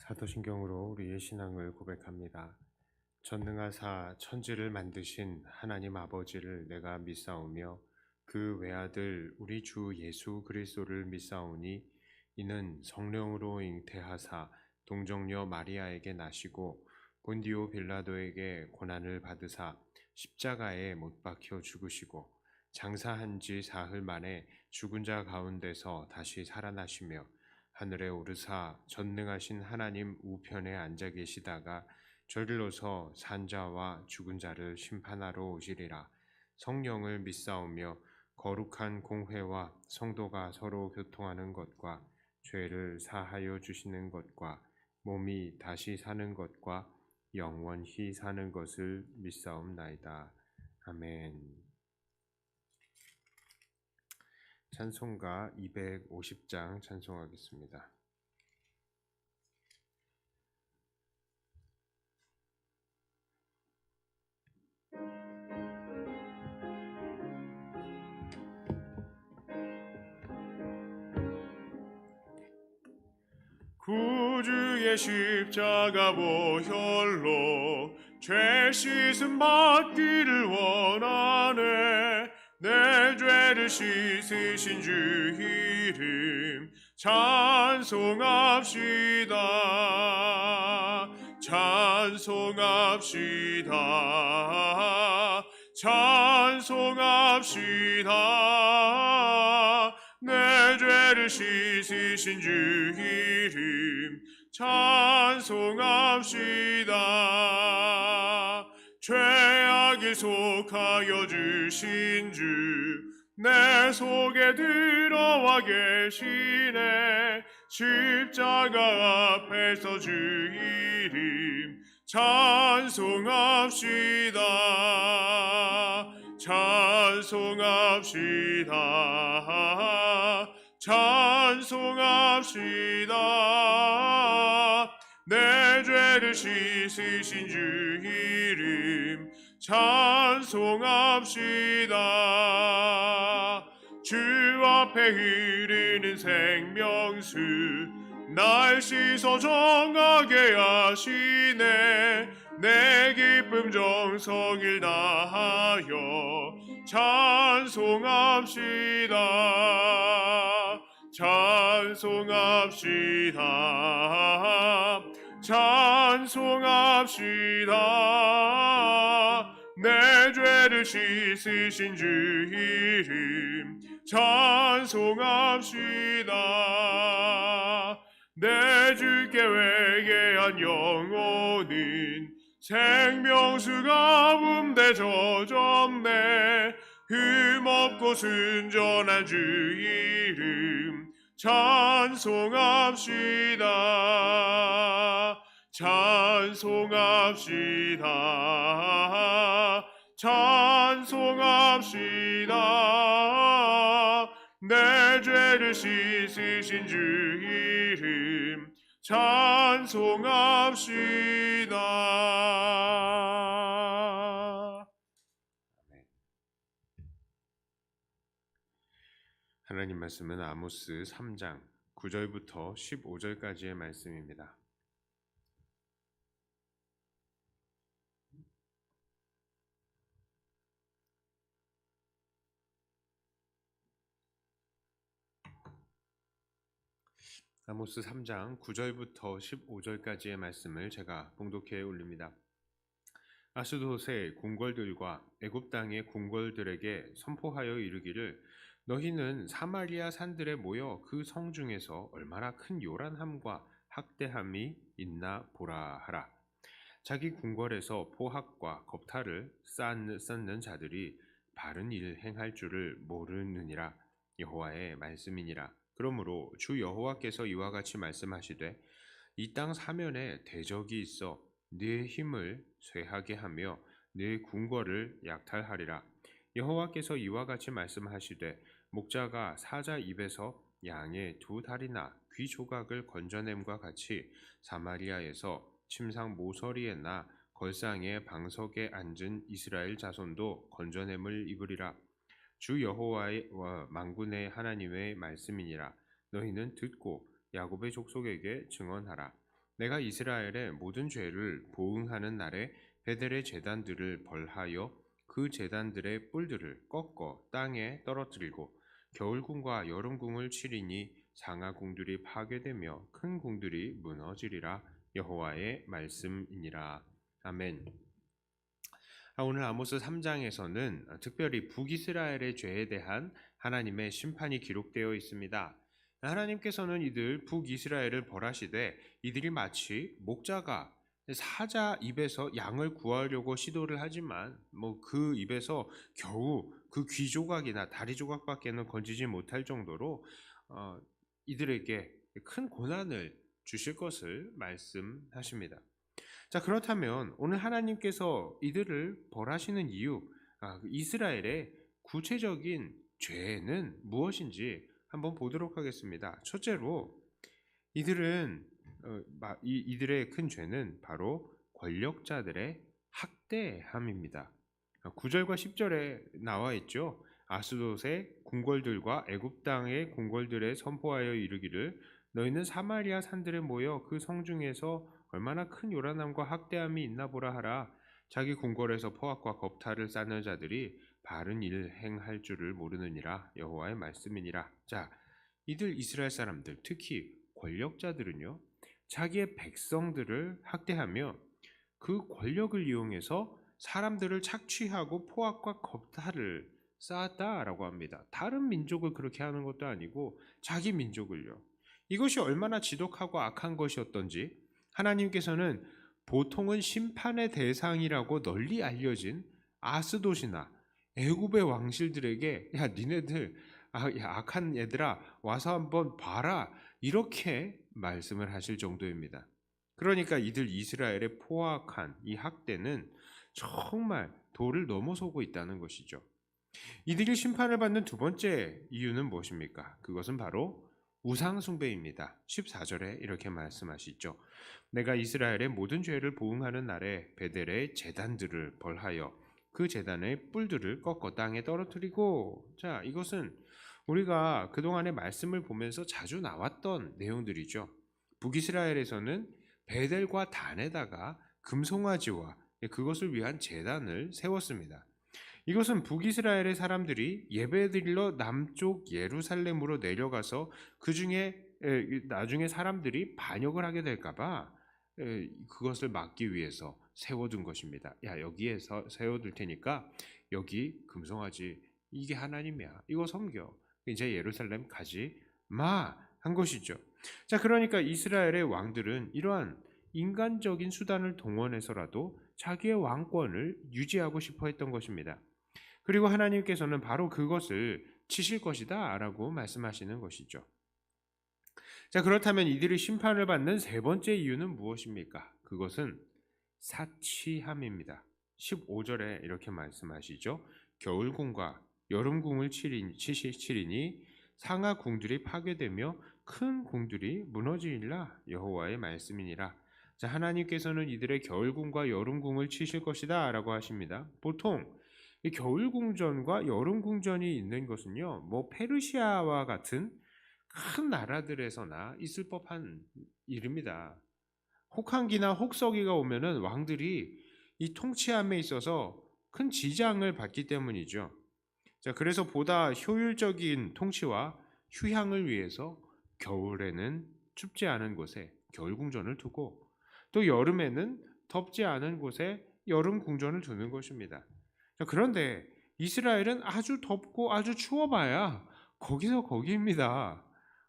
사도신경으로 우리의 신앙을 고백합니다. 전능하사 천지를 만드신 하나님 아버지를 내가 믿사오며 그 외아들 우리 주 예수 그리스도를 믿사오니 이는 성령으로 잉태하사 동정녀 마리아에게 나시고 본디오 빌라도에게 고난을 받으사 십자가에 못 박혀 죽으시고 장사한 지 사흘 만에 죽은 자 가운데서 다시 살아나시며 하늘에 오르사 전능하신 하나님 우편에 앉아 계시다가 저리로서 산자와 죽은 자를 심판하러 오시리라. 성령을 믿사오며 거룩한 공회와 성도가 서로 교통하는 것과 죄를 사하여 주시는 것과 몸이 다시 사는 것과 영원히 사는 것을 믿사옵나이다. 아멘. 찬송가 250장 찬송하겠습니다. 구주의 십자가 보혈로 죄 씻음 받기를 원하네. 내 죄를 씻으신 주 이름 찬송합시다. 찬송합시다. 찬송합시다. 내 죄를 씻으신 주 이름 찬송합시다. 죄악에 속하여 주신 주 내 속에 들어와 계시네. 십자가 앞에서 주 이름 찬송합시다. 찬송합시다. 찬송합시다. 내 죄를 씻으신 주 이름 찬송합시다. 주 앞에 흐르는 생명수 날 씻어 정하게 하시네. 내 기쁨 정성을 다하여 찬송합시다. 찬송합시다. 찬송합시다. 내 죄를 씻으신 주 이름 찬송합시다. 내 주께 회개한 영혼은 생명수 가운데 젖었네. 흠없고 순전한 주 이름 찬송합시다. 찬송합시다. 찬송합시다. 내 죄를 씻으신 주 이름 찬송합시다. 하나님 말씀은 아모스 3장 9절부터 15절까지의 말씀입니다. 아모스 3장 9절부터 15절까지의 말씀을 제가 봉독해 올립니다. 아스돗의 궁궐들과 애굽 땅의 궁궐들에게 선포하여 이르기를 너희는 사마리아 산들에 모여 그 성 중에서 얼마나 큰 요란함과 학대함이 있나 보라 하라. 자기 궁궐에서 포학과 겁탈을 쌓는 자들이 바른 일 행할 줄을 모르느니라. 여호와의 말씀이니라. 그러므로 주 여호와께서 이와 같이 말씀하시되 이 땅 사면에 대적이 있어 네 힘을 쇠하게 하며 네 궁궐을 약탈하리라. 여호와께서 이와 같이 말씀하시되 목자가 사자 입에서 양의 두 다리나 귀 조각을 건져냄과 같이 사마리아에서 침상 모서리에 나 걸상의 방석에 앉은 이스라엘 자손도 건져냄을 입으리라. 주 여호와의 만군의 하나님의 말씀이니라. 너희는 듣고 야곱의 족속에게 증언하라. 내가 이스라엘의 모든 죄를 보응하는 날에 베델의 제단들을 벌하여 그 제단들의 뿔들을 꺾어 땅에 떨어뜨리고 겨울궁과 여름궁을 치리니 상하궁들이 파괴되며 큰 궁들이 무너지리라. 여호와의 말씀이니라. 아멘. 오늘 아모스 3장에서는 특별히 북이스라엘의 죄에 대한 하나님의 심판이 기록되어 있습니다. 하나님께서는 이들 북이스라엘을 벌하시되 이들이 마치 목자가 사자 입에서 양을 구하려고 시도를 하지만 그 입에서 겨우 그 귀 조각이나 다리 조각밖에는 건지지 못할 정도로 이들에게 큰 고난을 주실 것을 말씀하십니다. 자, 그렇다면 오늘 하나님께서 이들을 벌하시는 이유, 이스라엘의 구체적인 죄는 무엇인지 한번 보도록 하겠습니다. 첫째로 이들의 큰 죄는 바로 권력자들의 학대함입니다. 9절과 10절에 나와 있죠. 아스돗의 궁궐들과 애굽 땅의 궁궐들에 선포하여 이르기를 너희는 사마리아 산들에 모여 그 성중에서 얼마나 큰 요란함과 학대함이 있나 보라 하라. 자기 궁궐에서 포악과 겁탈을 쌓는 자들이 바른 일 행할 줄을 모르느니라. 여호와의 말씀이니라. 자, 이들 이스라엘 사람들, 특히 권력자들은요, 자기의 백성들을 학대하며 그 권력을 이용해서 사람들을 착취하고 포악과 겁탈을 쌓았다라고 합니다. 다른 민족을 그렇게 하는 것도 아니고 자기 민족을요. 이것이 얼마나 지독하고 악한 것이었던지 하나님께서는 보통은 심판의 대상이라고 널리 알려진 아스돗이나 애굽의 왕실들에게 야 니네들 악한 애들아 와서 한번 봐라 이렇게 말씀을 하실 정도입니다. 그러니까 이들 이스라엘의 포악한 이 학대는 정말 도를 넘어서고 있다는 것이죠. 이들이 심판을 받는 두 번째 이유는 무엇입니까? 그것은 바로 우상 숭배입니다. 14절에 이렇게 말씀하시죠. 내가 이스라엘의 모든 죄를 보응하는 날에 베델의 제단들을 벌하여 그 제단의 뿔들을 꺾어 땅에 떨어뜨리고. 자, 이것은 우리가 그동안의 말씀을 보면서 자주 나왔던 내용들이죠. 북이스라엘에서는 베델과 단에다가 금송아지와 그것을 위한 제단을 세웠습니다. 이것은 북이스라엘의 사람들이 예배드리러 남쪽 예루살렘으로 내려가서 그 중에 나중에 사람들이 반역을 하게 될까봐 그것을 막기 위해서 세워둔 것입니다. 야, 여기에서 세워둘 테니까 여기 금송아지 이게 하나님이야. 이거 섬겨. 이제 예루살렘 가지 마 한 것이죠. 자, 그러니까 이스라엘의 왕들은 이러한 인간적인 수단을 동원해서라도 자기의 왕권을 유지하고 싶어 했던 것입니다. 그리고 하나님께서는 바로 그것을 치실 것이다 라고 말씀하시는 것이죠. 자, 그렇다면 이들이 심판을 받는 세 번째 이유는 무엇입니까? 그것은 사치함입니다. 15절에 이렇게 말씀하시죠. 겨울궁과 여름궁을 치리니 상하궁들이 파괴되며 큰 궁들이 무너지리라. 여호와의 말씀이니라. 자, 하나님께서는 이들의 겨울궁과 여름궁을 치실 것이다 라고 하십니다. 보통 이 겨울궁전과 여름궁전이 있는 것은요, 페르시아와 같은 큰 나라들에서나 있을 법한 일입니다. 혹한기나 혹서기가 오면은 왕들이 이 통치함에 있어서 큰 지장을 받기 때문이죠. 자, 그래서 보다 효율적인 통치와 휴양을 위해서 겨울에는 춥지 않은 곳에 겨울궁전을 두고 또 여름에는 덥지 않은 곳에 여름궁전을 두는 것입니다. 자, 그런데 이스라엘은 아주 덥고 아주 추워봐야 거기서 거기입니다.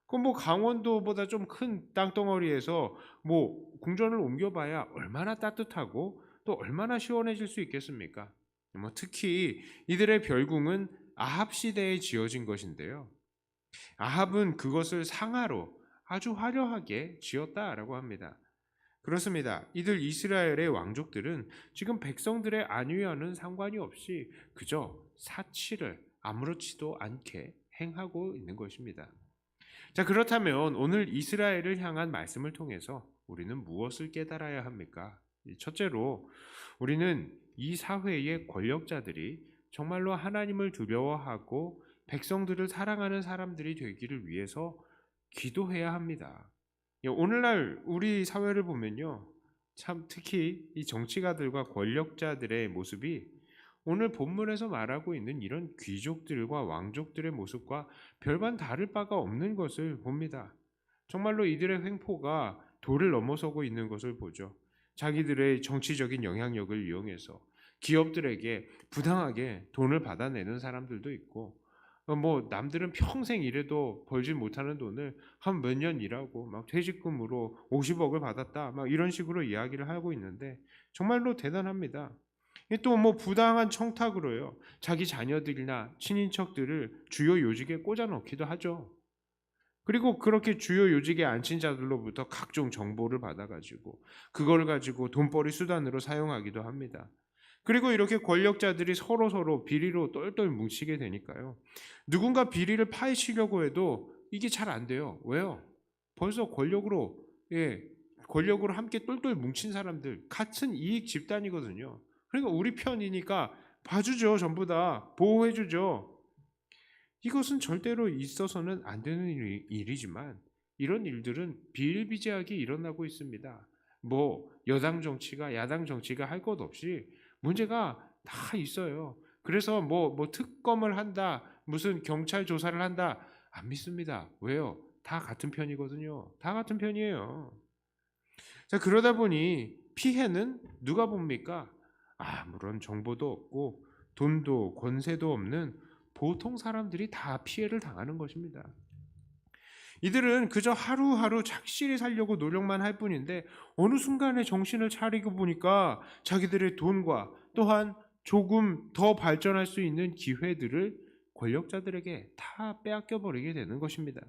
그럼 강원도보다 좀 큰 땅덩어리에서 궁전을 옮겨봐야 얼마나 따뜻하고 또 얼마나 시원해질 수 있겠습니까? 특히 이들의 별궁은 아합 시대에 지어진 것인데요. 아합은 그것을 상하로 아주 화려하게 지었다라고 합니다. 그렇습니다. 이들 이스라엘의 왕족들은 지금 백성들의 안위와는 상관이 없이 그저 사치를 아무렇지도 않게 행하고 있는 것입니다. 자, 그렇다면 오늘 이스라엘을 향한 말씀을 통해서 우리는 무엇을 깨달아야 합니까? 첫째로 우리는 이 사회의 권력자들이 정말로 하나님을 두려워하고 백성들을 사랑하는 사람들이 되기를 위해서 기도해야 합니다. 오늘날 우리 사회를 보면요. 참 특히 이 정치가들과 권력자들의 모습이 오늘 본문에서 말하고 있는 이런 귀족들과 왕족들의 모습과 별반 다를 바가 없는 것을 봅니다. 정말로 이들의 횡포가 도를 넘어서고 있는 것을 보죠. 자기들의 정치적인 영향력을 이용해서 기업들에게 부당하게 돈을 받아내는 사람들도 있고, 뭐 남들은 평생 일해도 벌지 못하는 돈을 한 몇 년 일하고 막 퇴직금으로 50억을 받았다 막 이런 식으로 이야기를 하고 있는데 정말로 대단합니다. 또 뭐 부당한 청탁으로요. 자기 자녀들이나 친인척들을 주요 요직에 꽂아 넣기도 하죠. 그리고 그렇게 주요 요직에 앉힌 자들로부터 각종 정보를 받아가지고 그걸 가지고 돈벌이 수단으로 사용하기도 합니다. 그리고 이렇게 권력자들이 서로 비리로 똘똘 뭉치게 되니까요. 누군가 비리를 파헤치려고 해도 이게 잘 안 돼요. 왜요? 벌써 권력으로 함께 똘똘 뭉친 사람들 같은 이익 집단이거든요. 그러니까 우리 편이니까 봐주죠. 전부 다 보호해주죠. 이것은 절대로 있어서는 안 되는 일이지만 이런 일들은 비일비재하게 일어나고 있습니다. 뭐 여당 정치가 야당 정치가 할 것 없이 문제가 다 있어요. 그래서 뭐 특검을 한다, 무슨 경찰 조사를 한다 안 믿습니다. 왜요? 다 같은 편이거든요. 다 같은 편이에요. 자, 그러다 보니 피해는 누가 봅니까? 아무런 정보도 없고 돈도 권세도 없는 보통 사람들이 다 피해를 당하는 것입니다. 이들은 그저 하루하루 착실히 살려고 노력만 할 뿐인데 어느 순간에 정신을 차리고 보니까 자기들의 돈과 또한 조금 더 발전할 수 있는 기회들을 권력자들에게 다 빼앗겨 버리게 되는 것입니다.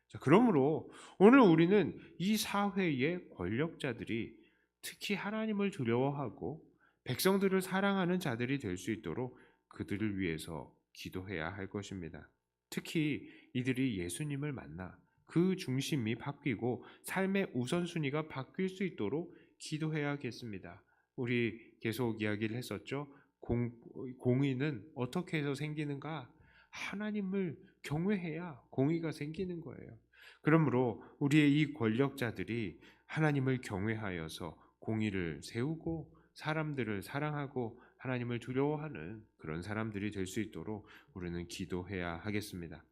자, 그러므로 오늘 우리는 이 사회의 권력자들이 특히 하나님을 두려워하고 백성들을 사랑하는 자들이 될 수 있도록 그들을 위해서 기도해야 할 것입니다. 특히 이들이 예수님을 만나 그 중심이 바뀌고 삶의 우선순위가 바뀔 수 있도록 기도해야겠습니다. 우리 계속 이야기를 했었죠. 공의는 어떻게 해서 생기는가? 하나님을 경외해야 공의가 생기는 거예요. 그러므로 우리의 이 권력자들이 하나님을 경외하여서 공의를 세우고 사람들을 사랑하고 하나님을 두려워하는 그런 사람들이 될 수 있도록 우리는 기도해야 하겠습니다.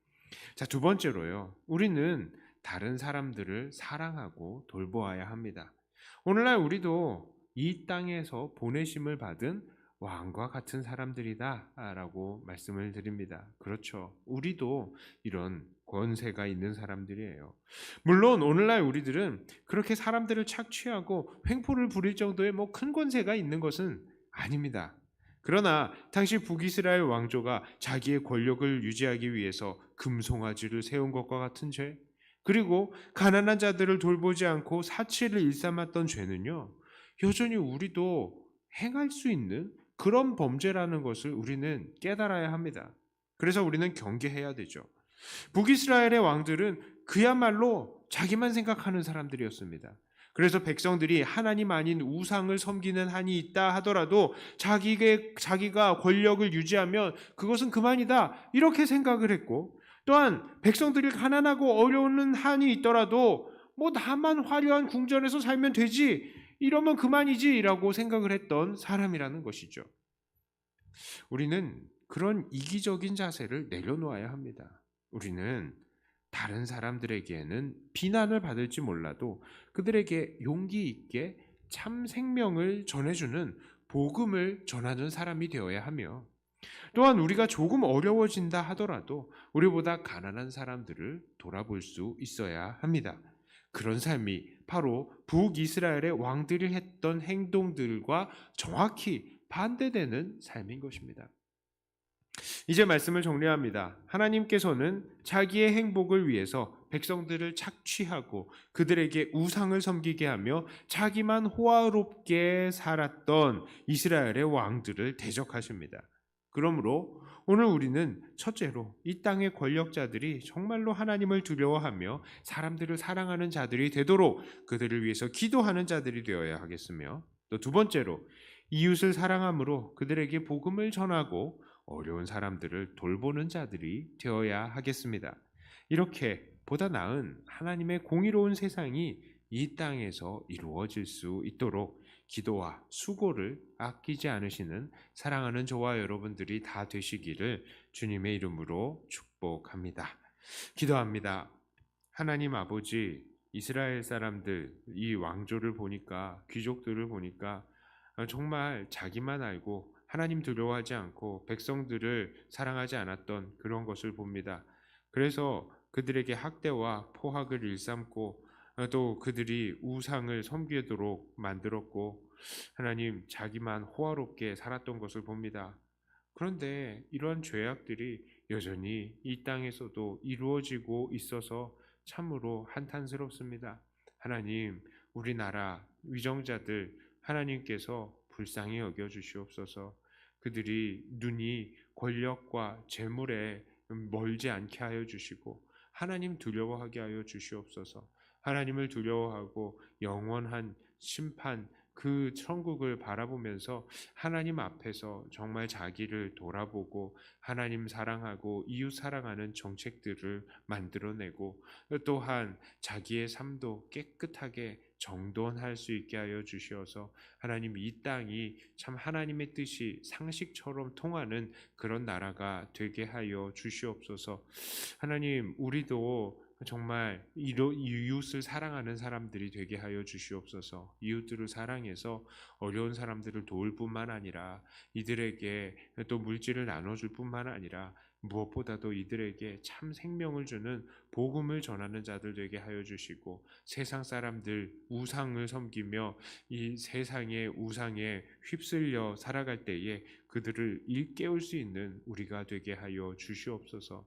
자, 두 번째로요. 우리는 다른 사람들을 사랑하고 돌보아야 합니다. 오늘날 우리도 이 땅에서 보내심을 받은 왕과 같은 사람들이다라고 말씀을 드립니다. 그렇죠. 우리도 이런 권세가 있는 사람들이에요. 물론 오늘날 우리들은 그렇게 사람들을 착취하고 횡포를 부릴 정도의 뭐 큰 권세가 있는 것은 아닙니다. 그러나 당시 북이스라엘 왕조가 자기의 권력을 유지하기 위해서 금송아지를 세운 것과 같은 죄, 그리고 가난한 자들을 돌보지 않고 사치를 일삼았던 죄는요, 여전히 우리도 행할 수 있는 그런 범죄라는 것을 우리는 깨달아야 합니다. 그래서 우리는 경계해야 되죠. 북이스라엘의 왕들은 그야말로 자기만 생각하는 사람들이었습니다. 그래서 백성들이 하나님 아닌 우상을 섬기는 한이 있다 하더라도 자기가 권력을 유지하면 그것은 그만이다 이렇게 생각을 했고, 또한 백성들이 가난하고 어려운 한이 있더라도 뭐 나만 화려한 궁전에서 살면 되지 이러면 그만이지라고 생각을 했던 사람이라는 것이죠. 우리는 그런 이기적인 자세를 내려놓아야 합니다. 우리는 다른 사람들에게는 비난을 받을지 몰라도 그들에게 용기 있게 참 생명을 전해주는 복음을 전하는 사람이 되어야 하며, 또한 우리가 조금 어려워진다 하더라도 우리보다 가난한 사람들을 돌아볼 수 있어야 합니다. 그런 삶이 바로 북이스라엘의 왕들이 했던 행동들과 정확히 반대되는 삶인 것입니다. 이제 말씀을 정리합니다. 하나님께서는 자기의 행복을 위해서 백성들을 착취하고 그들에게 우상을 섬기게 하며 자기만 호화롭게 살았던 이스라엘의 왕들을 대적하십니다. 그러므로 오늘 우리는 첫째로 이 땅의 권력자들이 정말로 하나님을 두려워하며 사람들을 사랑하는 자들이 되도록 그들을 위해서 기도하는 자들이 되어야 하겠으며, 또 두 번째로 이웃을 사랑함으로 그들에게 복음을 전하고 어려운 사람들을 돌보는 자들이 되어야 하겠습니다. 이렇게 보다 나은 하나님의 공의로운 세상이 이 땅에서 이루어질 수 있도록 기도와 수고를 아끼지 않으시는 사랑하는 저와 여러분들이 다 되시기를 주님의 이름으로 축복합니다. 기도합니다. 하나님 아버지, 이스라엘 사람들, 이 왕조를 보니까, 귀족들을 보니까 정말 자기만 알고 하나님 두려워하지 않고 백성들을 사랑하지 않았던 그런 것을 봅니다. 그래서 그들에게 학대와 포학을 일삼고 또 그들이 우상을 섬기도록 만들었고 하나님 자기만 호화롭게 살았던 것을 봅니다. 그런데 이러한 죄악들이 여전히 이 땅에서도 이루어지고 있어서 참으로 한탄스럽습니다. 하나님, 우리나라 위정자들 하나님께서 불쌍히 여겨 주시옵소서. 그들이 눈이 권력과 재물에 멀지 않게 하여 주시고 하나님 두려워하게 하여 주시옵소서. 하나님을 두려워하고 영원한 심판 그 천국을 바라보면서 하나님 앞에서 정말 자기를 돌아보고 하나님 사랑하고 이웃 사랑하는 정책들을 만들어내고 또한 자기의 삶도 깨끗하게 정돈할 수 있게 하여 주시어서 하나님 이 땅이 참 하나님의 뜻이 상식처럼 통하는 그런 나라가 되게 하여 주시옵소서. 하나님 우리도 정말 이웃을 사랑하는 사람들이 되게 하여 주시옵소서. 이웃들을 사랑해서 어려운 사람들을 도울 뿐만 아니라 이들에게 또 물질을 나눠줄 뿐만 아니라 무엇보다도 이들에게 참 생명을 주는 복음을 전하는 자들 되게 하여 주시고 세상 사람들 우상을 섬기며 이 세상의 우상에 휩쓸려 살아갈 때에 그들을 일깨울 수 있는 우리가 되게 하여 주시옵소서.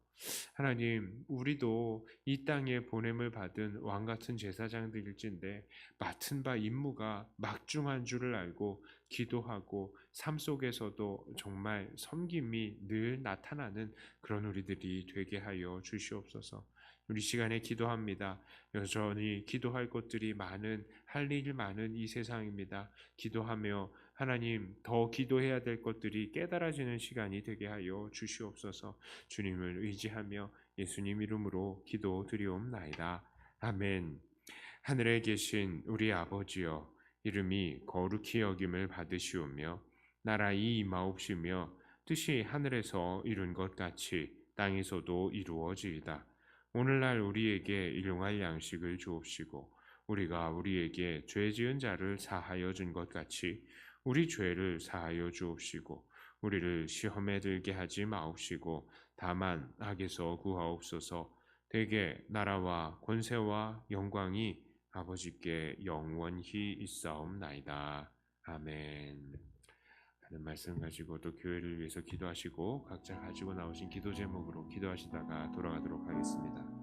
하나님, 우리도 이 땅에 보냄을 받은 왕 같은 제사장들일진데 맡은 바 임무가 막중한 줄을 알고 기도하고 삶 속에서도 정말 섬김이 늘 나타나는 그런 우리들이 되게 하여 주시옵소서. 우리 시간에 기도합니다. 여전히 기도할 것들이 많은 할 일 많은 이 세상입니다. 기도하며 하나님 더 기도해야 될 것들이 깨달아지는 시간이 되게 하여 주시옵소서. 주님을 의지하며 예수님 이름으로 기도드리옵나이다. 아멘. 하늘에 계신 우리 아버지여, 이름이 거룩히 여김을 받으시오며 나라의 임하옵시며 뜻이 하늘에서 이룬 것 같이 땅에서도 이루어지이다. 오늘날 우리에게 일용할 양식을 주옵시고 우리가 우리에게 죄 지은 자를 사하여 준 것 같이 우리 죄를 사하여 주옵시고 우리를 시험에 들게 하지 마옵시고 다만 악에서 구하옵소서. 대개 나라와 권세와 영광이 아버지께 영원히 있사옵나이다. 아멘. 하는 말씀 가지고 또 교회를 위해서 기도하시고 각자 가지고 나오신 기도 제목으로 기도하시다가 돌아가도록 하겠습니다.